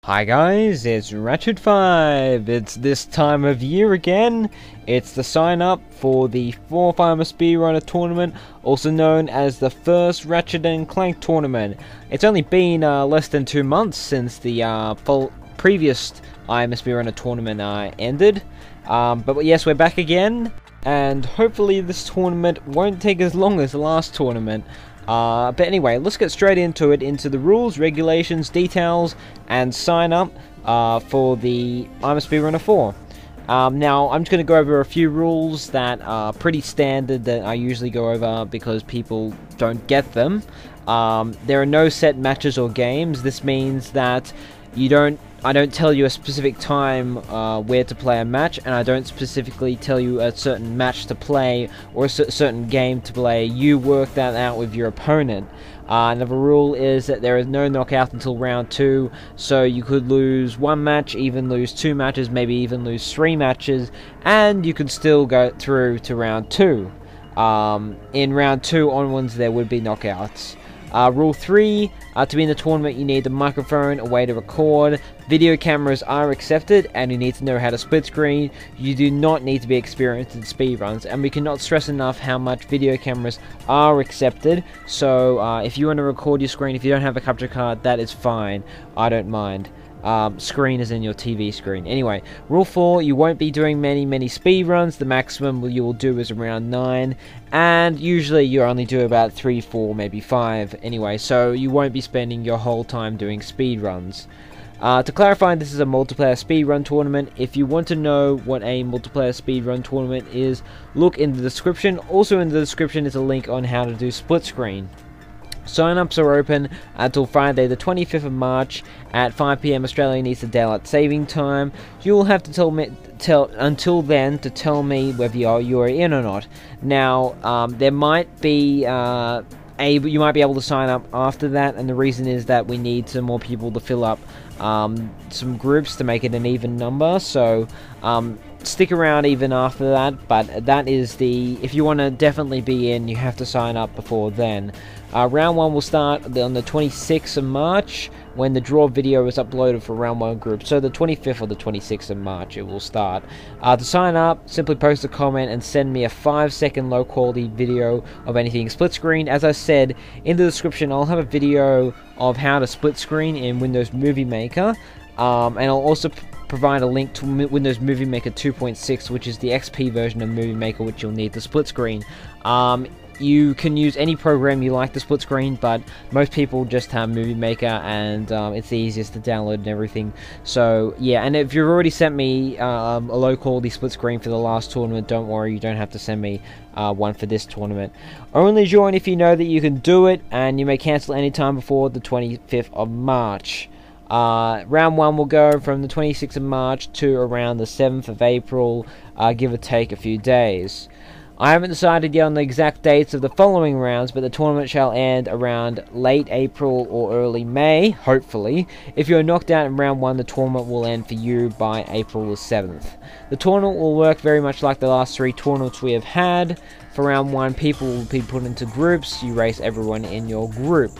Hi guys, it's Ratchet5. It's this time of year again. It's the sign up for the 4th I'm a Speedrunner tournament, also known as the first Ratchet and Clank tournament. It's only been less than 2 months since the previous I'm a Speedrunner tournament ended. But yes, we're back again, and hopefully this tournament won't take as long as the last tournament. But anyway, let's get straight into it, into the rules, regulations, details, and sign up for the I'm a Speedrunner 4. Now, I'm just going to go over a few rules that are pretty standard that I usually go over because people don't get them. There are no set matches or games. This means that I don't tell you a specific time where to play a match, and I don't specifically tell you a certain match to play or a certain game to play. You work that out with your opponent. Another rule is that there is no knockout until round 2, so you could lose 1 match, even lose 2 matches, maybe even lose 3 matches, and you could still go through to round 2. In round 2 onwards there would be knockouts. Rule 3, to be in the tournament you need a microphone, a way to record, video cameras are accepted, and you need to know how to split screen. You do not need to be experienced in speedruns, and we cannot stress enough how much video cameras are accepted. So if you want to record your screen, if you don't have a capture card, that is fine, I don't mind. Screen is in your TV screen. Anyway, rule 4, you won't be doing many speedruns. The maximum you will do is around 9, and usually you only do about 3, 4, maybe 5 anyway, so you won't be spending your whole time doing speedruns. To clarify, this is a multiplayer speedrun tournament. If you want to know what a multiplayer speedrun tournament is, look in the description. Also in the description is a link on how to do split screen. Sign-ups are open until Friday the 25th of March at 5 PM Australian Eastern Daylight Saving Time. You will have to until then to tell me whether you are in or not. Now, there might be you might be able to sign up after that, and the reason is that we need some more people to fill up some groups to make it an even number. So stick around even after that, but that is if you want to definitely be in, you have to sign up before then. Round 1 will start on the 26th of March when the draw video is uploaded for round 1 group. So the 25th or the 26th of March it will start. To sign up, simply post a comment and send me a 5-second low quality video of anything split screen. As I said in the description, I'll have a video of how to split screen in Windows Movie Maker, and I'll also provide a link to Windows Movie Maker 2.6, which is the XP version of Movie Maker, which you'll need to split screen. You can use any program you like to split screen, but most people just have Movie Maker, and it's the easiest to download and everything. So yeah, and if you've already sent me a low quality split screen for the last tournament, don't worry, you don't have to send me one for this tournament. Only join if you know that you can do it, and you may cancel anytime before the 25th of March. Round 1 will go from the 26th of March to around the 7th of April, give or take a few days. I haven't decided yet on the exact dates of the following rounds, but the tournament shall end around late April or early May, hopefully. If you are knocked out in round 1, the tournament will end for you by April the 7th. The tournament will work very much like the last 3 tournaments we have had. For round 1, people will be put into groups. You race everyone in your group.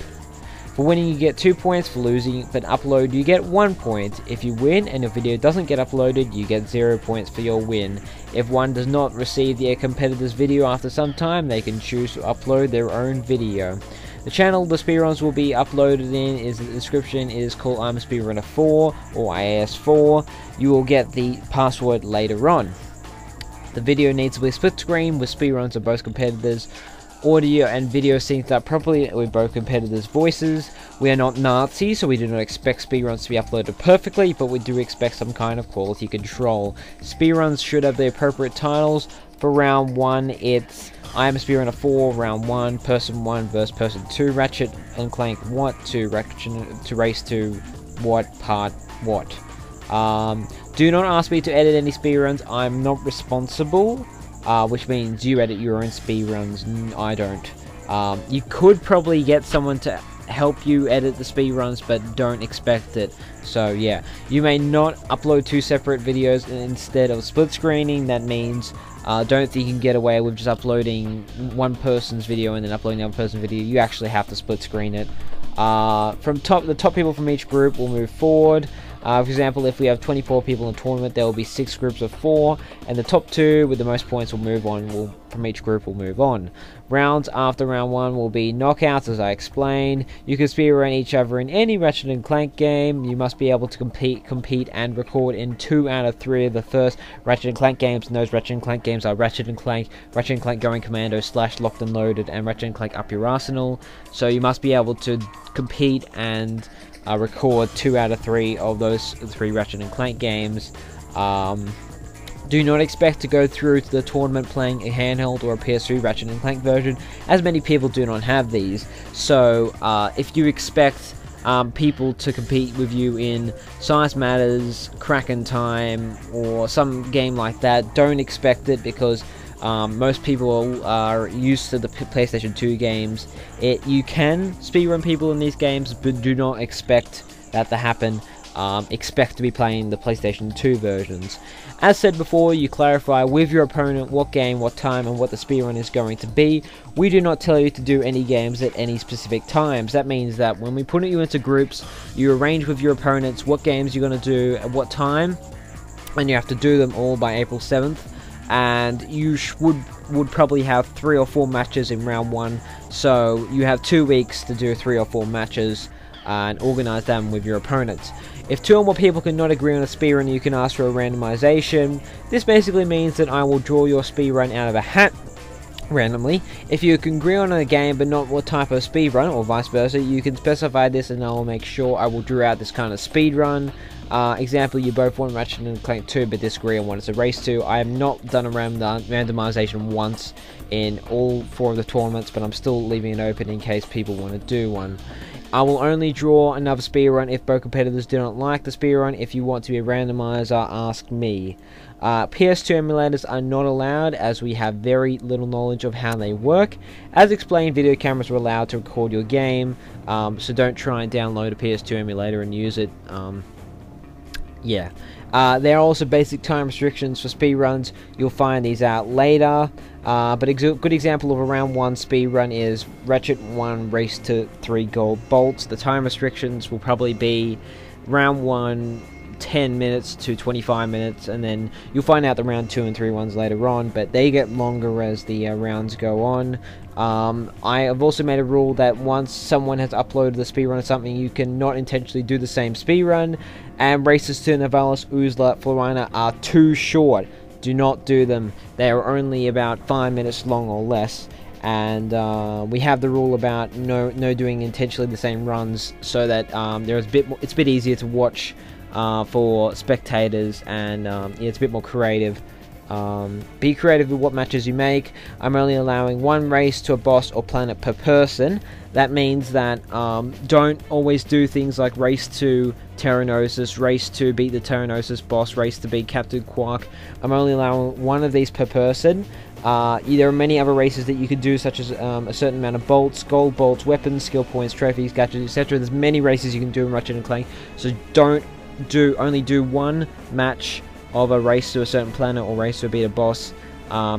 For winning you get 2 points, for losing but upload you get 1 point. If you win and your video doesn't get uploaded, you get 0 points for your win. If one does not receive their competitor's video after some time, they can choose to upload their own video. The channel the speedruns will be uploaded in the description is called I'm a Speedrunner 4 or IAS4. You will get the password later on. The video needs to be split screen with speedruns of both competitors. Audio and video synced up properly with both competitors' voices. We are not Nazis, so we do not expect speedruns to be uploaded perfectly, but we do expect some kind of quality control. Speedruns should have the appropriate titles. For round 1, it's I am a Speedrunner 4, round 1, person 1 versus person 2, Ratchet and Clank what to race to what part what. Do not ask me to edit any speedruns, I'm not responsible. Which means you edit your own speedruns, I don't. You could probably get someone to help you edit the speedruns, but don't expect it. So yeah, you may not upload 2 separate videos instead of split screening. That means don't think you can get away with just uploading one person's video and then uploading the other person's video. You actually have to split screen it. The top people from each group will move forward. For example, if we have 24 people in a tournament, there will be 6 groups of 4, and the top 2 with the most points will move on. From each group will move on. Rounds after round 1 will be knockouts, as I explained. You can speedrun each other in any Ratchet and Clank game. You must be able to compete and record in 2 out of 3 of the first Ratchet and Clank games, and those Ratchet and Clank games are Ratchet and Clank Going Commando / Locked and Loaded, and Ratchet and Clank Up Your Arsenal. So you must be able to compete and record 2 out of 3 of those 3 Ratchet and Clank games. Do not expect to go through to the tournament playing a handheld or a PS3 Ratchet and Clank version, as many people do not have these. So if you expect people to compete with you in Size Matters, Kraken Time, or some game like that, don't expect it, because most people are used to the PlayStation 2 games. You can speedrun people in these games, but do not expect that to happen. Expect to be playing the PlayStation 2 versions. As said before, you clarify with your opponent what game, what time, and what the speedrun is going to be. We do not tell you to do any games at any specific times. That means that when we put you into groups, you arrange with your opponents what games you're going to do at what time, and you have to do them all by April 7th. And you would probably have 3 or 4 matches in round 1, so you have 2 weeks to do 3 or 4 matches and organize them with your opponents. If 2 or more people cannot agree on a speedrun, you can ask for a randomization. This basically means that I will draw your speedrun out of a hat randomly. If you can agree on a game but not what type of speedrun, or vice versa, you can specify this and I will make sure I will draw out this kind of speedrun. Example, you both want Ratchet and Clank 2 but disagree on what it's a race to. I have not done a randomization once in all 4 of the tournaments, but I'm still leaving it open in case people want to do one. I will only draw another speedrun if both competitors do not like the speedrun. If you want to be a randomizer, ask me. PS2 emulators are not allowed, as we have very little knowledge of how they work. As explained, video cameras are allowed to record your game, so don't try and download a PS2 emulator and use it. There are also basic time restrictions for speedruns. You'll find these out later. But a good example of a round 1 speedrun is Ratchet 1 Race to 3 Gold Bolts. The time restrictions will probably be round 1 10 minutes to 25 minutes, and then you'll find out the round 2 and 3 ones later on, but they get longer as the rounds go on. I have also made a rule that once someone has uploaded the speedrun or something, you cannot intentionally do the same speedrun, and races to Navalis, Uzla, Florina are too short. Do not do them. They are only about 5 minutes long or less. And we have the rule about no doing intentionally the same runs, so that it's a bit easier to watch for spectators, and it's a bit more creative. Be creative with what matches you make. I'm only allowing 1 race to a boss or planet per person. That means that don't always do things like race to Terranosis, race to beat the Terranosis boss, race to beat Captain Quark. I'm only allowing 1 of these per person. There are many other races that you could do, such as a certain amount of bolts, gold bolts, weapons, skill points, trophies, gadgets, etc. There's many races you can do in Ratchet and Clank, so only do 1 match of a race to a certain planet or race to beat a boss,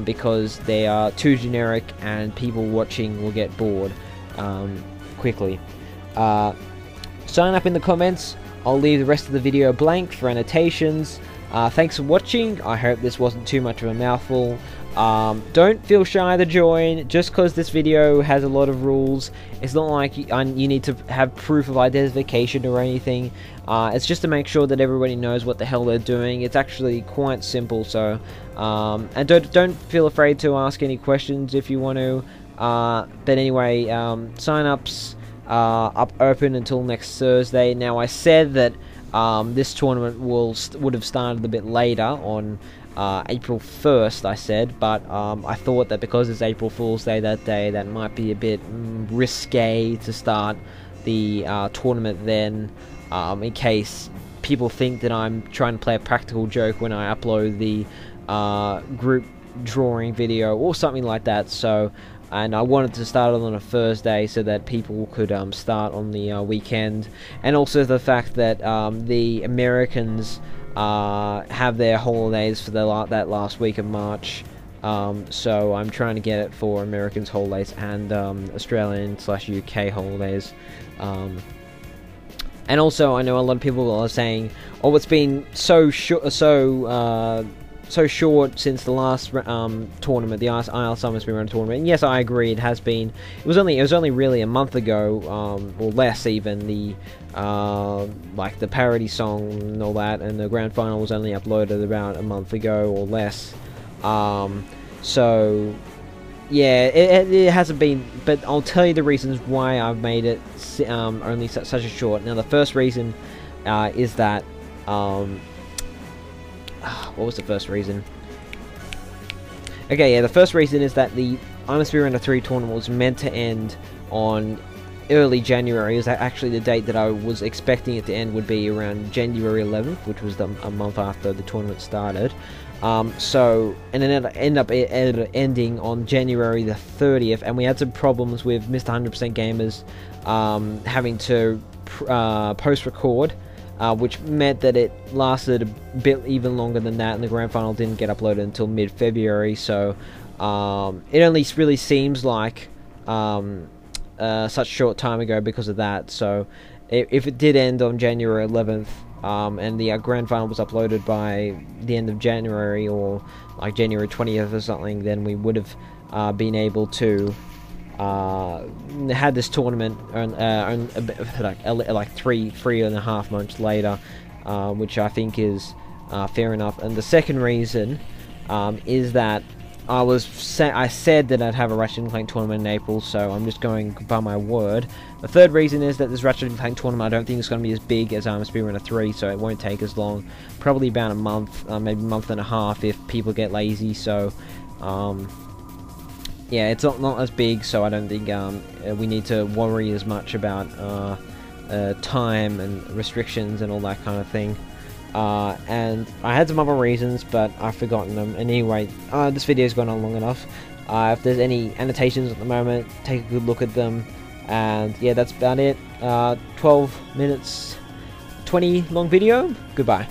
because they are too generic and people watching will get bored quickly. Sign up in the comments. I'll leave the rest of the video blank for annotations. Thanks for watching. I hope this wasn't too much of a mouthful. Don't feel shy to join. Just because this video has a lot of rules, it's not like you need to have proof of identification or anything. It's just to make sure that everybody knows what the hell they're doing. It's actually quite simple. So and don't feel afraid to ask any questions if you want to. But anyway, sign-ups up open until next Thursday. Now, I said that this tournament would have started a bit later on April 1st, I said, but I thought that because it's April Fool's Day that day, that might be a bit risque to start the tournament then, in case people think that I'm trying to play a practical joke when I upload the group drawing video or something like that. So, and I wanted to start it on a Thursday so that people could start on the weekend, and also the fact that the Americans have their holidays for that last week of March, so I'm trying to get it for Americans' holidays and Australian/UK holidays. And also, I know a lot of people are saying, "Oh, it's been so short, so short since the last tournament, the IL Summer Speedrunner tournament." And yes, I agree. It has been. It was only really a month ago, or less even. The like the parody song and all that, and the grand final was only uploaded about a month ago or less. So yeah, it hasn't been. But I'll tell you the reasons why I've made it only such a short. Now, the first reason is that what was the first reason? Okay, yeah, the first reason is that the I'm a Speedrunner 3 tournament was meant to end on early January. It was actually the date that I was expecting it to end would be around January 11th, which was a month after the tournament started. So, and then it ended up ending on January the 30th, and we had some problems with Mr. 100% Gamers having to post-record, which meant that it lasted a bit even longer than that, and the grand final didn't get uploaded until mid-February. So it only really seems like such short time ago because of that. So if it did end on January 11th, and the grand final was uploaded by the end of January, or like January 20th or something, then we would have been able to had this tournament like three and a half months later, which I think is fair enough. And the second reason is that I said that I'd have a Ratchet and Clank tournament in April, so I'm just going by my word. The third reason is that this Ratchet and Clank tournament, I don't think it's going to be as big as Speedrunner 3, so it won't take as long. Probably about a month, maybe a month and a half if people get lazy. So yeah, it's not as big, so I don't think we need to worry as much about time and restrictions and all that kind of thing. And I had some other reasons, but I've forgotten them. And anyway, this video's gone on long enough. If there's any annotations at the moment, take a good look at them. And yeah, that's about it. 12 minutes, 20 long video. Goodbye.